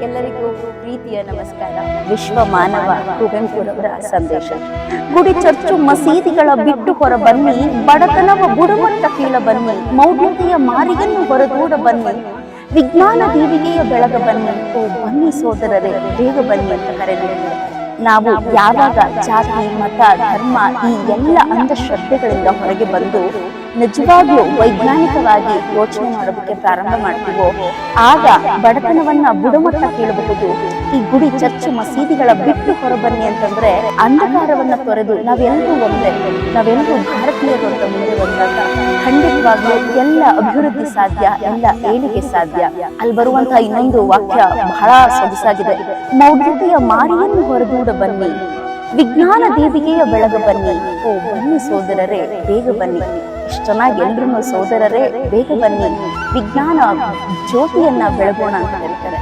ಎಲ್ಲರಿಗೂ ಪ್ರೀತಿಯ ನಮಸ್ಕಾರ. ವಿಶ್ವ ಮಾನವ ಕುವೆಂಪುರವರ ಸಂದೇಶ. ಗುಡಿ ಚರ್ಚು ಮಸೀದಿಗಳ ಬಿಟ್ಟು ಹೊರ ಬನ್ನಿ, ಬಡತನವ ಬುಡಮಟ್ಟ ಕೀಳ ಬನ್ನಿ, ಮೌಢ್ಯತೆಯ ಮಾರಿಯನ್ನು ಹೊರದೂಡ ಬನ್ನಿ, ವಿಜ್ಞಾನ ದೀವಿಗೆಯ ಬೆಳಗ ಬನ್ನಿ, ಓ ಬನ್ನಿ ಸೋದರರೇ ಬೇಗ ಬನ್ನಿ ಅಂತ ಕರೆ ನೀಡಿದ್ದಾರೆ. ನಾವು ಯಾವಾಗ ಜಾತಿ ಮತ ಧರ್ಮ ಈ ಎಲ್ಲ ಅಂಧಶ್ರದ್ಧೆಗಳಿಂದ ಹೊರಗೆ ಬಂದು ನಿಜವಾಗ್ಲೂ ವೈಜ್ಞಾನಿಕವಾಗಿ ಯೋಚನೆ ಮಾಡೋದಕ್ಕೆ ಪ್ರಾರಂಭ ಮಾಡ್ತೀವೋ ಆಗ ಬಡತನವನ್ನ ಬುಡಮಟ್ಟ ಕೇಳಬಹುದು. ಈ ಗುಡಿ ಚರ್ಚ್ ಮಸೀದಿಗಳ ಬಿಟ್ಟು ಹೊರಬನ್ನಿ ಅಂತಂದ್ರೆ ಅಂಧಕಾರವನ್ನ ತೊರೆದು ನಾವೆಲ್ಲರೂ ಒಂದೇ, ನಾವೆಲ್ಲರೂ ಭಾರತೀಯರು ಅಂತ ಮುಂದೆ ಬಂದಾಗ ಖಂಡಿತವಾಗ್ಲೂ ಎಲ್ಲ ಅಭಿವೃದ್ಧಿ ಸಾಧ್ಯ, ಎಲ್ಲ ಏಳಿಗೆ ಸಾಧ್ಯ. ಅಲ್ಲಿ ಬರುವಂತಹ ಇನ್ನೊಂದು ವಾಕ್ಯ ಬಹಳ ಸೊಗಸಾಗಿದೆ. ಮೌಢ್ಯತೆಯ ಮಾರಿಯನ್ನು ಹೊರದೂಡ ಬನ್ನಿ, ವಿಜ್ಞಾನ ದೀವಿಗೆಯ ಬೆಳಗ ಬನ್ನಿ, ಓ ಬನ್ನಿ ಸೋದರರೇ ಬೇಗ ಬನ್ನಿ. ಇಷ್ಟು ಚೆನ್ನಾಗಿ ಎಲ್ರೂ ಸೋದರರೇ ಬೇಗ ಬನ್ನಿ, ವಿಜ್ಞಾನ ಜ್ಯೋತಿಯನ್ನ ಬೆಳಗೋಣ ಅಂತ ಹೇಳ್ತಾರೆ.